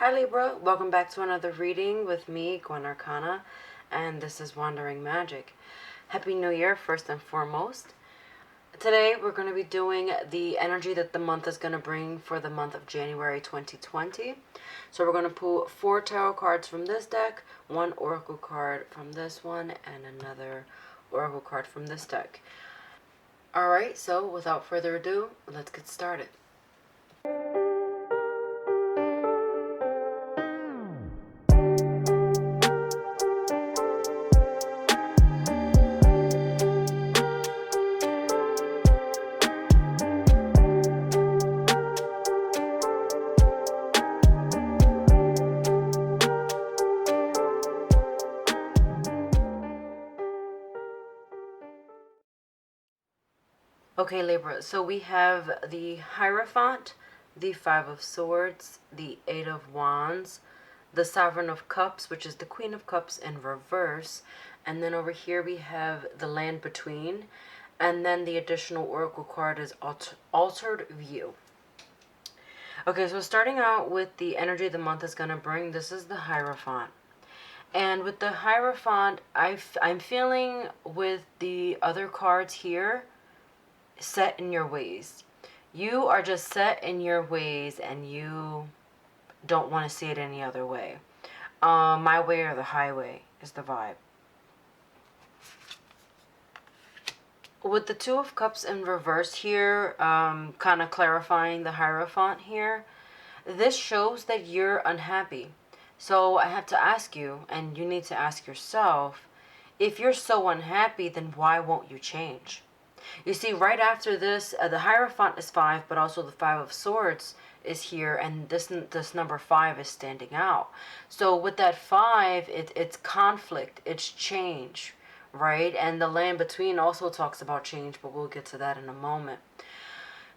Hi Libra, welcome back to another reading with me, Gwen Arcana, and this is Wandering Magic. Happy New Year, first and foremost. Today we're going to be doing the energy that the month is going to bring for the month of January 2020. So we're going to pull 4 tarot cards from this deck, 1 oracle card from this one, and another oracle card from this deck. Alright, so without further ado, let's get started. Okay, Libra, so we have the Hierophant, the 5 of Swords, the 8 of Wands, the Sovereign of Cups, which is the Queen of Cups in reverse, and then over here we have the Land Between, and then the additional oracle card is Altered View. Okay, so starting out with the energy the month is going to bring, this is the Hierophant. And with the Hierophant, I'm feeling with the other cards here, set in your ways. You are just set in your ways and you don't want to see it any other way. My way or the highway is the vibe. With the 2 of Cups in reverse here, kind of clarifying the Hierophant here, this shows that you're unhappy. So I have to ask you, and you need to ask yourself, if you're so unhappy, then why won't you change? You see, right after this, the Hierophant is 5, but also the 5 of Swords is here, and this number 5 is standing out. So with that 5, it's conflict, it's change, right? And the Land Between also talks about change, but we'll get to that in a moment.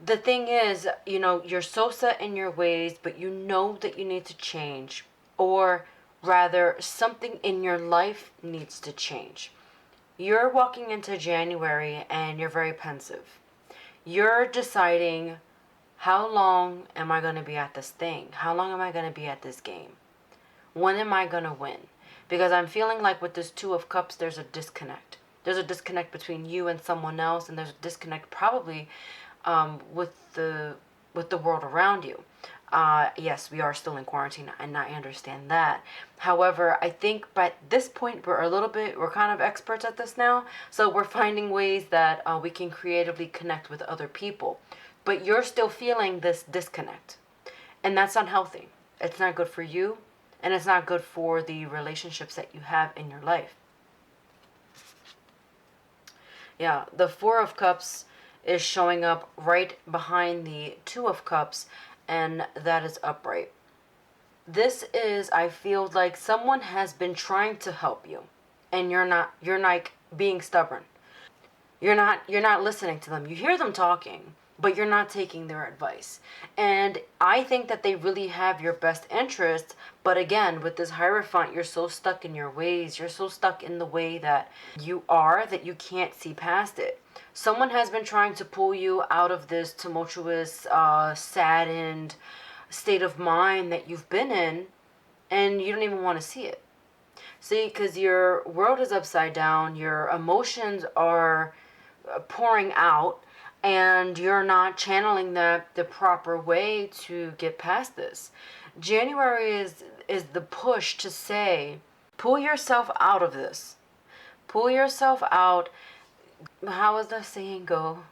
The thing is, you know, you're so set in your ways, but you know that you need to change, or rather, something in your life needs to change. You're walking into January and you're very pensive. You're deciding, how long am I going to be at this thing? How long am I going to be at this game? When am I going to win? Because I'm feeling like with this 2 of Cups, there's a disconnect. There's a disconnect between you and someone else, and there's a disconnect probably with the world around you. Yes, we are still in quarantine, and I understand that. However, I think by this point, we're kind of experts at this now. So we're finding ways that we can creatively connect with other people. But you're still feeling this disconnect. And that's unhealthy. It's not good for you, and it's not good for the relationships that you have in your life. Yeah, the 4 of Cups is showing up right behind the 2 of Cups, and that is upright. This is, I feel like someone has been trying to help you, and you're like being stubborn. You're not listening to them. You hear them talking, but you're not taking their advice. And I think that they really have your best interests, but again, with this Hierophant, you're so stuck in your ways. You're so stuck in the way that you are that you can't see past it. Someone has been trying to pull you out of this tumultuous, saddened state of mind that you've been in, and you don't even want to see it. See, because your world is upside down, your emotions are pouring out, and you're not channeling that the proper way to get past this. January is the push to say, pull yourself out of this. Pull yourself out. How does the saying go?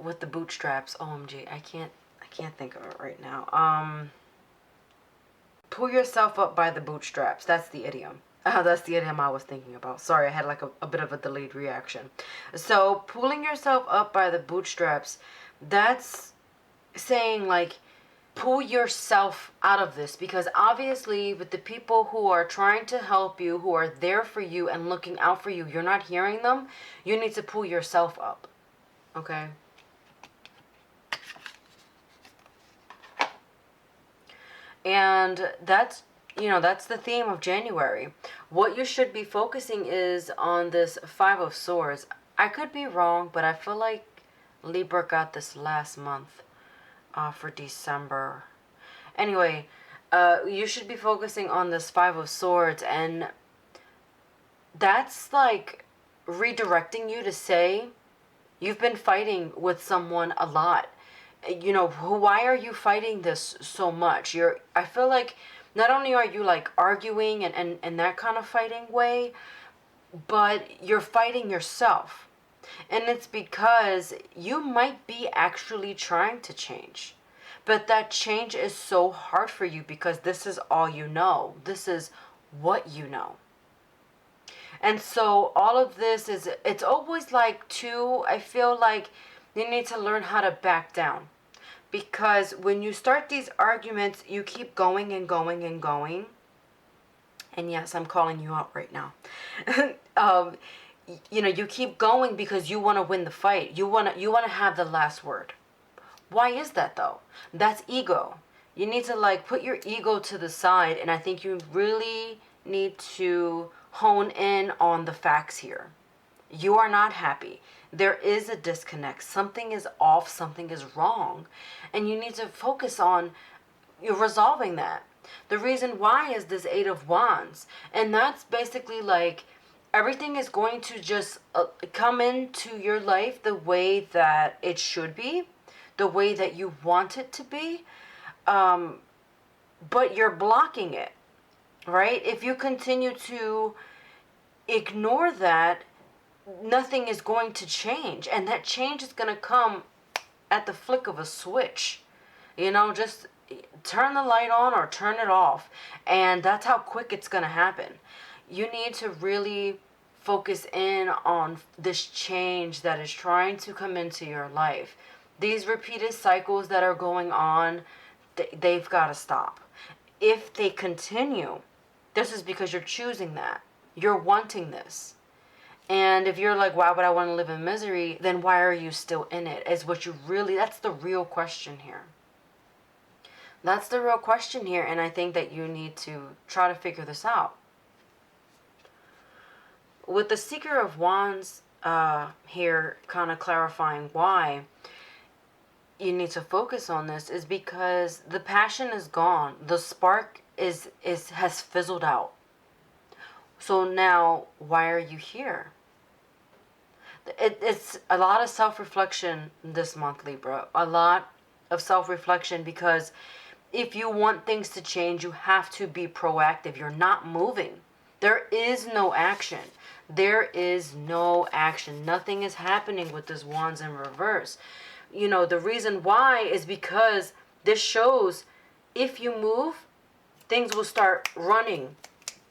With the bootstraps. OMG, I can't think of it right now. Pull yourself up by the bootstraps. That's the idiom. That's the idiom I was thinking about. Sorry, I had like a bit of a delayed reaction. So pulling yourself up by the bootstraps, that's saying like, pull yourself out of this, because obviously with the people who are trying to help you, who are there for you and looking out for you, you're not hearing them. You need to pull yourself up. Okay? And that's, you know, that's the theme of January. What you should be focusing is on this 5 of Swords. I could be wrong, but I feel like Libra got this last month for December. Anyway, You should be focusing on this Five of Swords, and that's like redirecting you to say you've been fighting with someone a lot. You know, why are you fighting this so much? I feel like not only are you like arguing and that kind of fighting way, but you're fighting yourself. And it's because you might be actually trying to change. But that change is so hard for you because this is all you know. This is what you know. And so all of this is, it's always like too, I feel like you need to learn how to back down. Because when you start these arguments, you keep going and going and going. And yes, I'm calling you out right now. um, you know, you keep going because you want to win the fight. You want to have the last word. Why is that though? That's ego. You need to like put your ego to the side, and I think you really need to hone in on the facts here. You are not happy. There is a disconnect. Something is off, something is wrong, and you need to focus on you resolving that. The reason why is this Eight of Wands, and that's basically like everything is going to just come into your life the way that it should be, the way that you want it to be, but you're blocking it, right? If you continue to ignore that, nothing is going to change, and that change is going to come at the flick of a switch. You know, just turn the light on or turn it off, and that's how quick it's going to happen. You need to really focus in on this change that is trying to come into your life. These repeated cycles that are going on, they've got to stop. If they continue, this is because you're choosing that. You're wanting this. And if you're like, why would I want to live in misery? Then why are you still in it? Is what you really, that's the real question here. That's the real question here. And I think that you need to try to figure this out. With the Seeker of Wands here, kind of clarifying why you need to focus on this is because the passion is gone. The spark has fizzled out. So now, why are you here? It's a lot of self-reflection this month, Libra. A lot of self-reflection, because if you want things to change, you have to be proactive. You're not moving. There is no action. There is no action. Nothing is happening with this Wands in reverse. You know, the reason why is because this shows if you move, things will start running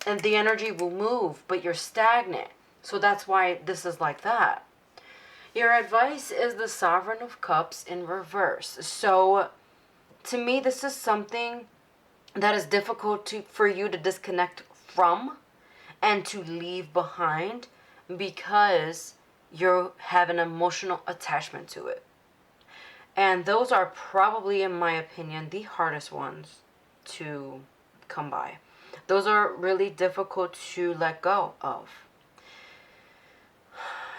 and the energy will move, but you're stagnant. So that's why this is like that. Your advice is the Sovereign of Cups in reverse. So to me, this is something that is difficult for you to disconnect from and to leave behind, because you have an emotional attachment to it. And those are probably, in my opinion, the hardest ones to come by. Those are really difficult to let go of.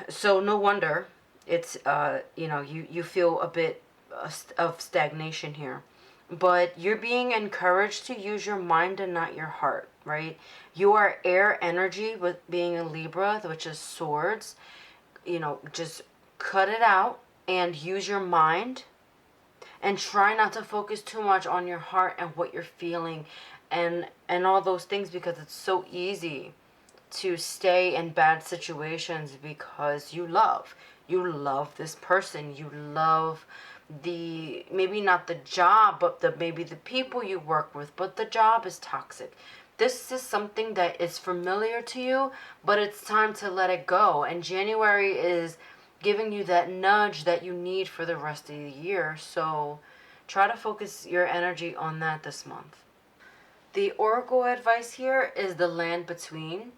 So no wonder it's, you feel a bit of stagnation here. But you're being encouraged to use your mind and not your heart, right? You are air energy with being a Libra, which is swords. You know, just cut it out and use your mind, and try not to focus too much on your heart and what you're feeling and all those things, because it's so easy to stay in bad situations because you love this person, you love the, maybe not the job, but maybe the people you work with, but the job is toxic. This is something that is familiar to you, but it's time to let it go. And January is giving you that nudge that you need for the rest of the year. So try to focus your energy on that this month. The oracle advice here is the Land Between.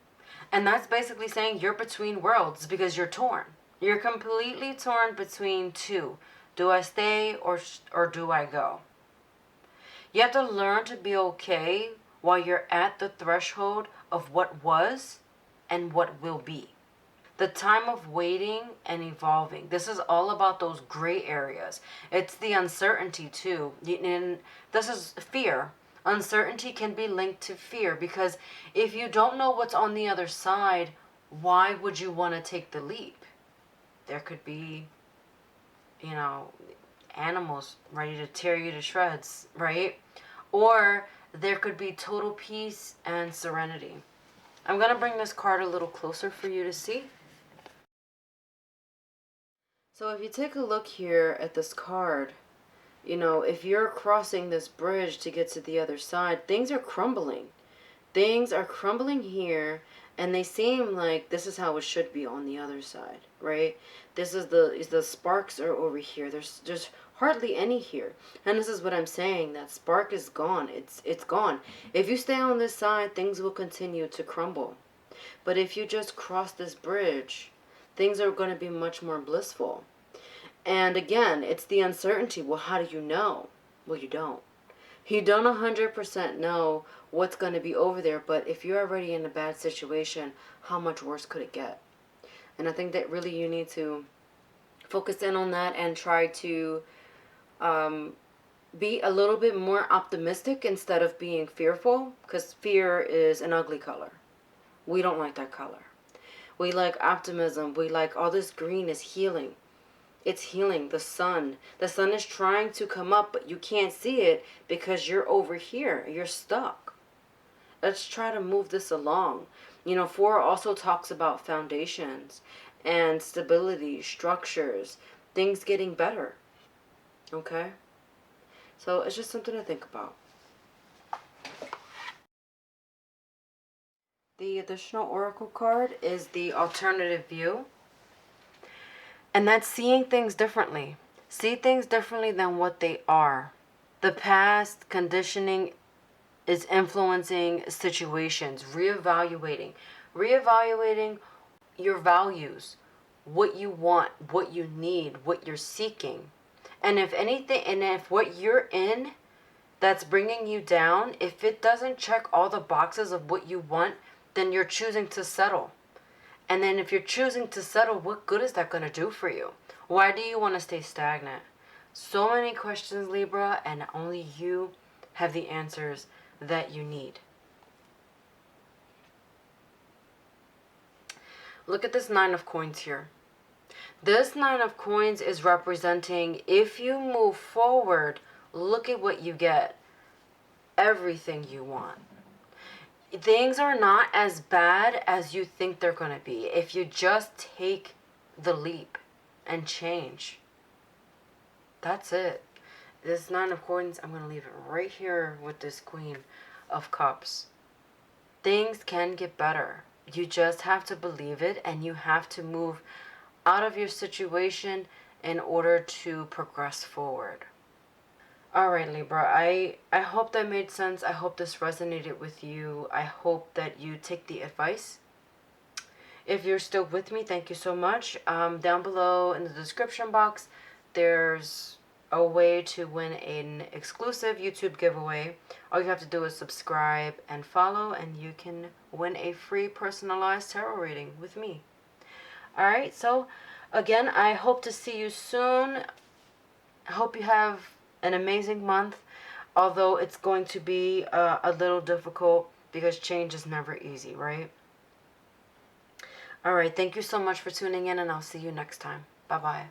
And that's basically saying you're between worlds because you're torn. You're completely torn between two. Do I stay or do I go? You have to learn to be okay while you're at the threshold of what was and what will be. The time of waiting and evolving. This is all about those gray areas. It's the uncertainty too. And this is fear Uncertainty can be linked to fear, because if you don't know what's on the other side, why would you want to take the leap? There could be, you know, animals ready to tear you to shreds, right? Or there could be total peace and serenity. I'm going to bring this card a little closer for you to see. So if you take a look here at this card, you know, if you're crossing this bridge to get to the other side, things are crumbling. Things are crumbling here, and they seem like this is how it should be on the other side, right? This is the sparks are over here. There's hardly any here. And this is what I'm saying, that spark is gone. It's gone. If you stay on this side, things will continue to crumble. But if you just cross this bridge, things are going to be much more blissful. And again, it's the uncertainty. Well, how do you know? Well, you don't. You don't 100% know what's going to be over there, but if you're already in a bad situation, how much worse could it get? And I think that really you need to focus in on that and try to be a little bit more optimistic instead of being fearful, because fear is an ugly color. We don't like that color. We like optimism. We like all this green is healing. It's healing. The sun. The sun is trying to come up, but you can't see it because you're over here. You're stuck. Let's try to move this along. You know, 4 also talks about foundations and stability, structures, things getting better. Okay? So it's just something to think about. The additional oracle card is the alternative view. And that's seeing things differently. See things differently than what they are. The past conditioning is influencing situations. Reevaluating your values, what you want, what you need, what you're seeking. And if anything, and if what you're in that's bringing you down, if it doesn't check all the boxes of what you want, then you're choosing to settle. And then if you're choosing to settle, what good is that going to do for you? Why do you want to stay stagnant? So many questions, Libra, and only you have the answers that you need. Look at this 9 of coins here. This 9 of coins is representing if you move forward, look at what you get. Everything you want. Things are not as bad as you think they're going to be if you just take the leap and change. That's it. This 9 of coins, I'm going to leave it right here with this Queen of Cups. Things can get better. You just have to believe it, and you have to move out of your situation in order to progress forward. Alright, Libra, I hope that made sense. I hope this resonated with you. I hope that you take the advice. If you're still with me, thank you so much. Down below in the description box, there's a way to win an exclusive YouTube giveaway. All you have to do is subscribe and follow, and you can win a free personalized tarot reading with me. Alright, so again, I hope to see you soon. I hope you have an amazing month, although it's going to be a little difficult because change is never easy, right? Alright, thank you so much for tuning in, and I'll see you next time. Bye-bye.